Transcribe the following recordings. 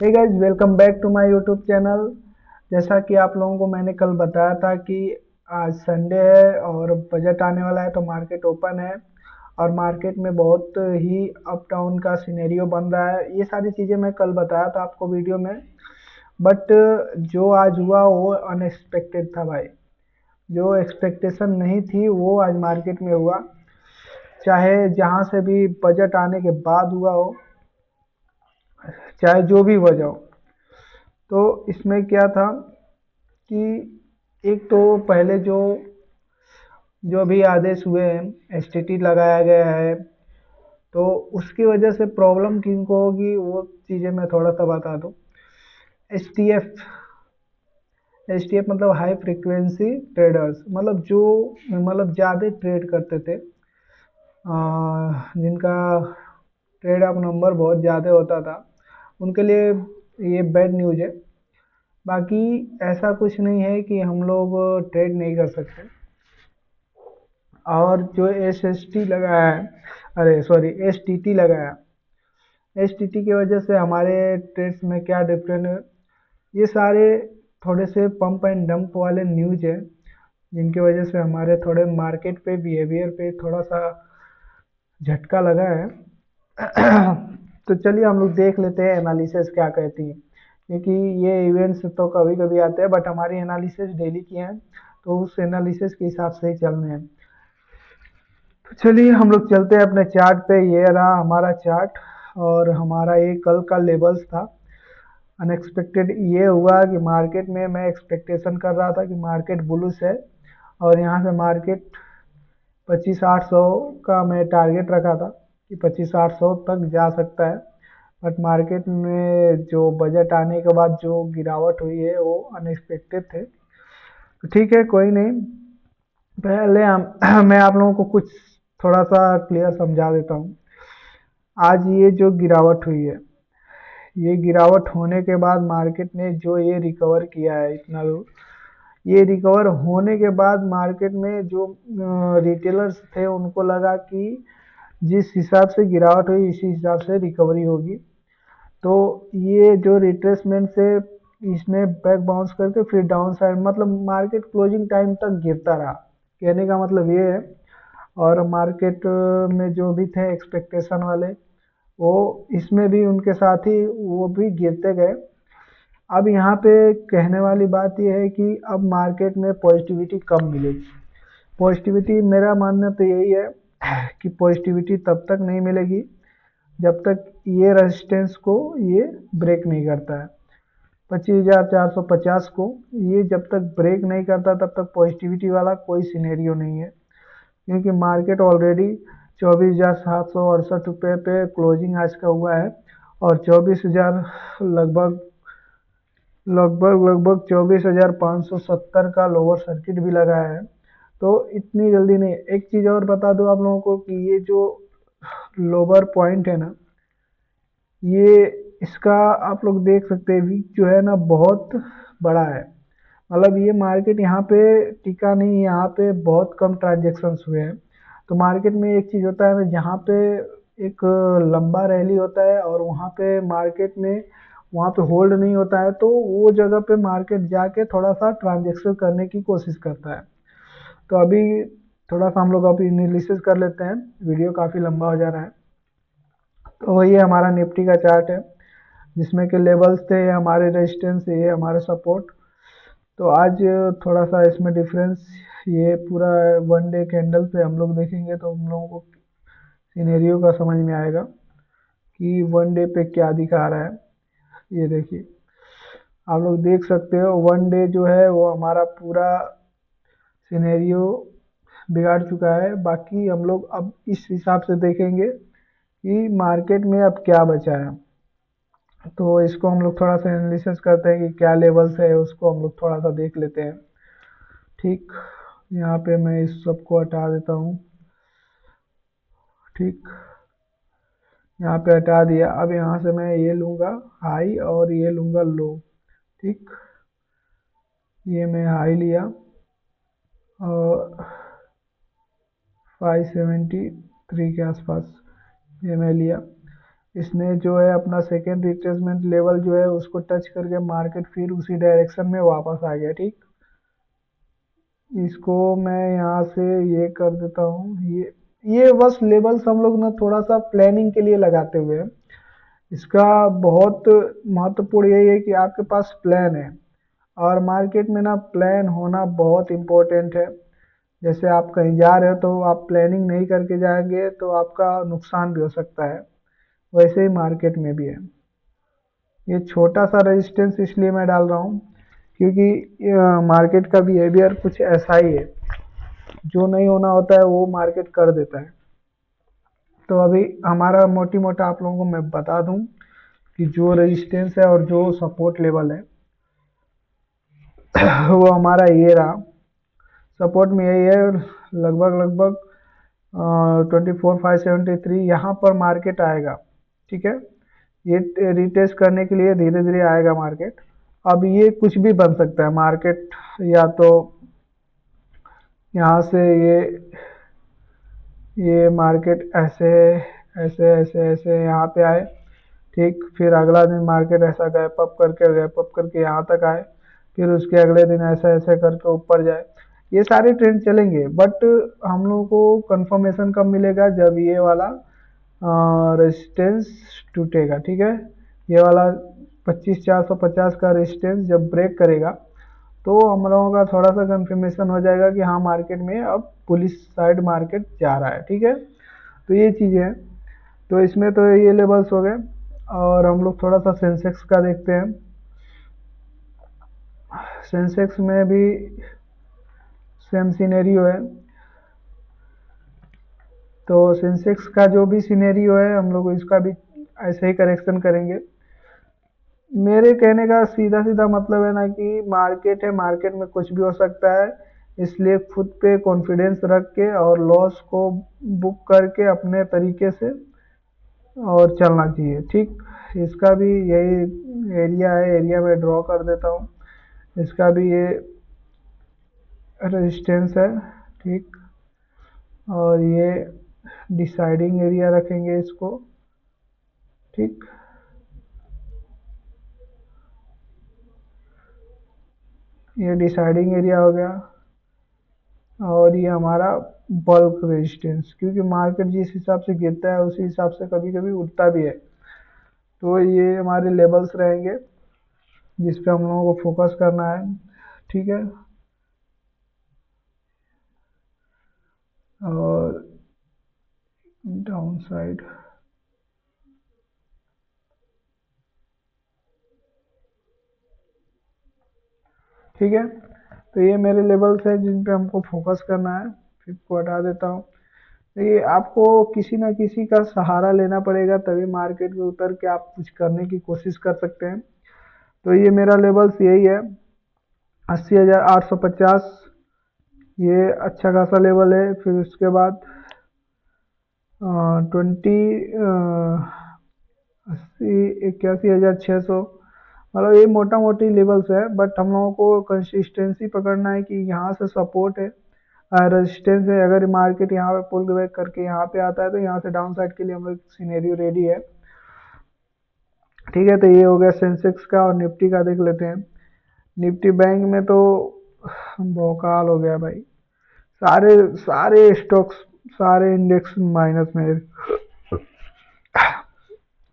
Hey guys, welcome back to my YouTube channel. जैसा कि आप लोगों को मैंने कल बताया था कि आज संडे है और बजट आने वाला है, तो मार्केट ओपन है और मार्केट में बहुत ही अप डाउन का सिनेरियो बन रहा है। ये सारी चीज़ें मैं कल बताया था आपको वीडियो में। बट जो आज हुआ वो अनएक्सपेक्टेड था भाई। जो एक्सपेक्टेशन नहीं थी वो आज मार्केट में हुआ, चाहे जहाँ से भी बजट आने के बाद हुआ हो, चाहे जो भी वजह हो। तो इसमें क्या था कि एक तो पहले जो जो भी आदेश हुए हैं, एसटीटी लगाया गया है, तो उसकी वजह से प्रॉब्लम किनको होगी वो चीज़ें मैं थोड़ा सा बता दूं। एसटीएफ, एसटीएफ मतलब हाई फ्रीक्वेंसी ट्रेडर्स, मतलब जो ज़्यादा ट्रेड करते थे, जिनका ट्रेड अप नंबर बहुत ज़्यादा होता था, उनके लिए ये बैड न्यूज़ है। बाकी ऐसा कुछ नहीं है कि हम लोग ट्रेड नहीं कर सकते। और जो एसएसटी लगाया है, अरे सॉरी, एसटीटी लगाया, एसटीटी की वजह से हमारे ट्रेड्स में क्या डिफरेंट है, ये सारे थोड़े से पंप एंड डंप वाले न्यूज है, जिनकी वजह से हमारे थोड़े मार्केट पे बिहेवियर पे थोड़ा सा झटका लगा है। तो चलिए हम लोग देख लेते हैं एनालिसिस क्या कहती है, क्योंकि ये इवेंट्स तो कभी कभी आते हैं, बट हमारी एनालिसिस डेली की है, तो उस एनालिसिस के हिसाब से ही चलने हैं। तो चलिए हम लोग चलते हैं अपने चार्ट पे। ये रहा हमारा चार्ट, और हमारा ये कल का लेवल्स था। अनएक्सपेक्टेड ये हुआ कि मार्केट में मैं एक्सपेक्टेशन कर रहा था कि मार्केट बुलिश है, और यहाँ से मार्केट 25,800 का मैं टारगेट रखा था कि 25,800 तक जा सकता है। बट मार्केट में जो बजट आने के बाद जो गिरावट हुई है वो अनएक्सपेक्टेड थे। तो ठीक है, कोई नहीं। पहले हम मैं आप लोगों को कुछ थोड़ा सा क्लियर समझा देता हूँ। आज ये जो गिरावट हुई है, ये गिरावट होने के बाद मार्केट ने जो ये रिकवर किया है इतना लोग, ये रिकवर होने के बाद मार्केट में जो रिटेलर्स थे उनको लगा कि जिस हिसाब से गिरावट हुई इसी हिसाब से रिकवरी होगी। तो ये जो रिट्रेसमेंट से इसने बैक बाउंस करके फिर डाउन साइड, मतलब मार्केट क्लोजिंग टाइम तक गिरता रहा, कहने का मतलब ये है। और मार्केट में जो भी थे एक्सपेक्टेशन वाले, वो इसमें भी उनके साथ ही वो भी गिरते गए। अब यहाँ पे कहने वाली बात यह है कि अब मार्केट में पॉजिटिविटी कम मिलेगी। पॉजिटिविटी, मेरा मानना तो यही है कि पॉजिटिविटी तब तक नहीं मिलेगी जब तक ये रेजिस्टेंस को ये ब्रेक नहीं करता है। 25,450 को ये जब तक ब्रेक नहीं करता तब तक पॉजिटिविटी वाला कोई सिनेरियो नहीं है, क्योंकि मार्केट ऑलरेडी 24,768 पे क्लोजिंग आज का हुआ है, और 24,000 लगभग लगभग 24,570 का लोअर सर्किट भी लगा है। तो इतनी जल्दी नहीं। एक चीज़ और बता दूं आप लोगों को कि ये जो लोअर पॉइंट है ना, ये इसका आप लोग देख सकते हैं वीक जो है ना बहुत बड़ा है। मतलब ये मार्केट यहाँ पे टिका नहीं, यहाँ पे बहुत कम ट्रांजेक्शन्स हुए हैं। तो मार्केट में एक चीज़ होता है ना, जहाँ पे एक लंबा रैली होता है और वहाँ पे मार्केट में वहाँ पे होल्ड नहीं होता है, तो वो जगह पे मार्केट जाके थोड़ा सा ट्रांजेक्शन करने की कोशिश करता है। तो अभी थोड़ा सा हम लोग अभी एनालिसिस कर लेते हैं, वीडियो काफ़ी लंबा हो जा रहा है। तो ये हमारा निफ्टी का चार्ट है, जिसमें के लेवल्स थे, ये हमारे रेजिस्टेंस, ये हमारे सपोर्ट। तो आज थोड़ा सा इसमें डिफरेंस, ये पूरा वन डे कैंडल पे हम लोग देखेंगे तो हम लोगों को सिनेरियो का समझ में आएगा कि वन डे पे क्या दिखा रहा है। ये देखिए, आप लोग देख सकते हो वन डे जो है वो हमारा पूरा सिनेरियो बिगाड़ चुका है। बाकी हम लोग अब इस हिसाब से देखेंगे कि मार्केट में अब क्या बचा है। तो इसको हम लोग थोड़ा सा एनालिसिस करते हैं कि क्या लेवल्स है, उसको हम लोग थोड़ा सा देख लेते हैं। ठीक, यहाँ पे मैं इस सबको हटा देता हूँ। ठीक, यहाँ पे हटा दिया। अब यहाँ से मैं ये लूँगा हाई और ये लूँगा लो। ठीक, ये मैं हाई लिया और 573 के आसपास ये मैं लिया। इसने जो है अपना सेकेंड रिट्रेसमेंट लेवल जो है उसको टच करके मार्केट फिर उसी डायरेक्शन में वापस आ गया। ठीक, इसको मैं यहाँ से ये कर देता हूँ। ये बस लेवल्स हम लोग ना थोड़ा सा प्लानिंग के लिए लगाते हुए हैं। इसका बहुत महत्वपूर्ण यही है कि आपके पास प्लान है, और मार्केट में ना प्लान होना बहुत इम्पोर्टेंट है। जैसे आप कहीं जा रहे हो तो आप प्लानिंग नहीं करके जाएंगे तो आपका नुकसान भी हो सकता है, वैसे ही मार्केट में भी है। ये छोटा सा रेजिस्टेंस इसलिए मैं डाल रहा हूँ क्योंकि मार्केट का बिहेवियर कुछ ऐसा ही है, जो नहीं होना होता है वो मार्केट कर देता है। तो अभी हमारा मोटी मोटा आप लोगों को मैं बता दूं कि जो रेजिस्टेंस है और जो सपोर्ट लेवल है वो हमारा ये रहा। सपोर्ट में यही है, लगभग लगभग 24,573 यहाँ पर मार्केट आएगा। ठीक है, ये रिटेस्ट करने के लिए धीरे धीरे आएगा मार्केट। अब ये कुछ भी बन सकता है मार्केट, या तो यहाँ से ये मार्केट ऐसे ऐसे ऐसे ऐसे यहाँ पे आए। ठीक, फिर अगला दिन मार्केट ऐसा गैप अप करके यहाँ तक आए, फिर उसके अगले दिन ऐसा ऐसे करके ऊपर जाए। ये सारे ट्रेंड चलेंगे, बट हम लोगों को कंफर्मेशन कब मिलेगा, जब ये वाला रेजिस्टेंस टूटेगा। ठीक है, ये वाला 25,450 का रेजिस्टेंस जब ब्रेक करेगा तो हम लोगों का थोड़ा सा कंफर्मेशन हो जाएगा कि हाँ मार्केट में अब पुलिस साइड मार्केट जा रहा है। ठीक है, तो ये चीज़ें हैं। तो इसमें तो ये लेवल्स हो गए, और हम लोग थोड़ा सा सेंसेक्स का देखते हैं। सेंसेक्स में भी सेम सिनेरियो है। तो सेंसेक्स का जो भी सिनेरियो है हम लोग इसका भी ऐसे ही करेक्शन करेंगे। मेरे कहने का सीधा सीधा मतलब है ना कि मार्केट है, मार्केट में कुछ भी हो सकता है, इसलिए खुद पे कॉन्फिडेंस रख के और लॉस को बुक करके अपने तरीके से और चलना चाहिए। ठीक, इसका भी यही एरिया है, एरिया में ड्रॉ कर देता हूँ। इसका भी ये रेजिस्टेंस है। ठीक, और ये डिसाइडिंग एरिया रखेंगे इसको। ठीक, ये डिसाइडिंग एरिया हो गया, और ये हमारा बल्क रेजिस्टेंस, क्योंकि मार्केट जिस हिसाब से गिरता है उसी हिसाब से कभी कभी उठता भी है। तो ये हमारे लेवल्स रहेंगे जिस पे हम लोगों को फोकस करना है। ठीक है, और डाउन साइड। ठीक है, तो ये मेरे लेवल्स है जिन पे हमको फोकस करना है। फिर को हटा देता हूँ। देखिए, आपको किसी ना किसी का सहारा लेना पड़ेगा, तभी मार्केट में उतर के आप कुछ करने की कोशिश कर सकते हैं। तो ये मेरा लेवल्स यही है, 80,850। ये अच्छा खासा लेवल है। फिर उसके बाद 81,600, मतलब ये मोटा मोटी लेवल्स है, बट हम लोगों को कंसिस्टेंसी पकड़ना है कि यहाँ से सपोर्ट है, रेजिस्टेंस है। अगर मार्केट यहाँ पे पुल बैक करके यहाँ पे आता है तो यहाँ से डाउन साइड के लिए हम लोग सिनेरियो रेडी है। ठीक है, तो ये हो गया सेंसेक्स का। और निफ्टी का देख लेते हैं। निफ्टी बैंक में तो भौकाल हो गया भाई। सारे सारे स्टॉक्स, सारे इंडेक्स माइनस में,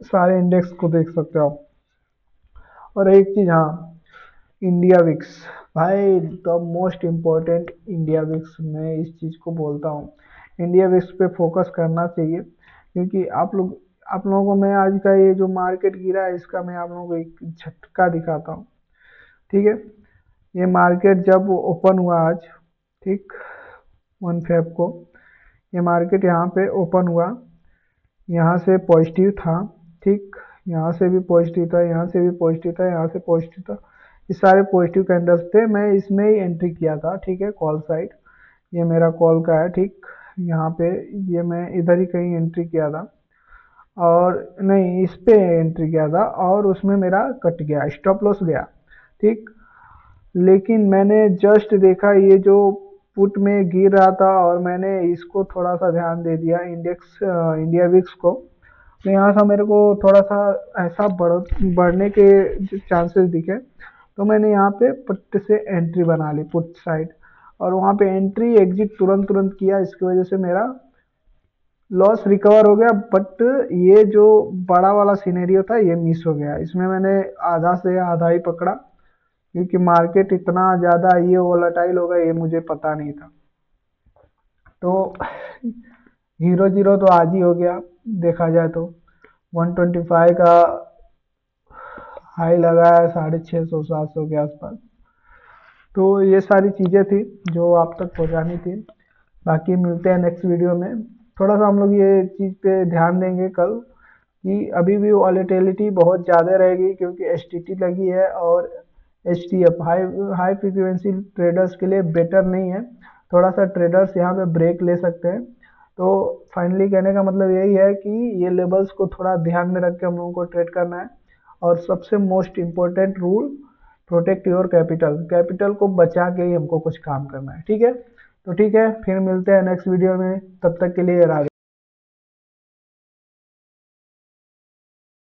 सारे इंडेक्स को देख सकते हो आप। और एक चीज, हाँ, इंडिया विक्स, भाई the most important India VIX, मैं इस चीज को बोलता हूँ। इंडिया विक्स पे फोकस करना चाहिए, क्योंकि आप लोगों को मैं आज का ये जो मार्केट गिरा है इसका मैं आप लोगों को एक झटका दिखाता हूँ। ठीक है, ये मार्केट जब ओपन हुआ आज, ठीक, 1 फेब को ये मार्केट यहाँ पे ओपन हुआ, यहाँ से पॉजिटिव था। ठीक, यहाँ से भी पॉजिटिव था, यहाँ से भी पॉजिटिव था, यहाँ से पॉजिटिव था। ये सारे पॉजिटिव कैंडल्स थे। मैं इसमें ही एंट्री किया था। ठीक है, कॉल साइड, ये मेरा कॉल का है। ठीक, यहाँ पे ये मैं इधर ही कहीं एंट्री किया था, और नहीं, इस पे एंट्री किया था, और उसमें मेरा कट गया, स्टॉप लॉस गया। ठीक, लेकिन मैंने जस्ट देखा ये जो पुट में गिर रहा था, और मैंने इसको थोड़ा सा ध्यान दे दिया, इंडेक्स इंडिया विक्स को, तो यहाँ से मेरे को थोड़ा सा ऐसा बढ़ने के चांसेस दिखे, तो मैंने यहाँ पे पुट से एंट्री बना ली, पुट साइड, और वहाँ पे एंट्री एग्जिट तुरंत तुरंत किया। इसकी वजह से मेरा लॉस रिकवर हो गया, बट ये जो बड़ा वाला सिनेरियो था ये मिस हो गया। इसमें मैंने आधा से आधा ही पकड़ा, क्योंकि मार्केट इतना ज़्यादा ये वोलेटाइल होगा ये मुझे पता नहीं था। तो 0-0 तो आज ही हो गया देखा जाए तो। 125 का हाई लगाया, 650-700 के आसपास। तो ये सारी चीज़ें थी जो आप तक पहुंचानी थी। बाकी मिलते हैं नेक्स्ट वीडियो में। थोड़ा सा हम लोग ये चीज़ पे ध्यान देंगे कल, कि अभी भी वॉलेटिलिटी बहुत ज़्यादा रहेगी, क्योंकि एसटीटी लगी है, और एचटीएफ हाई हाई फ्रीक्वेंसी ट्रेडर्स के लिए बेटर नहीं है। थोड़ा सा ट्रेडर्स यहाँ पे ब्रेक ले सकते हैं। तो फाइनली कहने का मतलब यही है कि ये लेवल्स को थोड़ा ध्यान में रख के हम लोगों को ट्रेड करना है। और सबसे most important rule, protect your capital. Capital को बचा के ही हमको कुछ काम करना है, ठीक है। तो ठीक है, फिर मिलते हैं नेक्स्ट वीडियो में, तब तक के लिए राधे।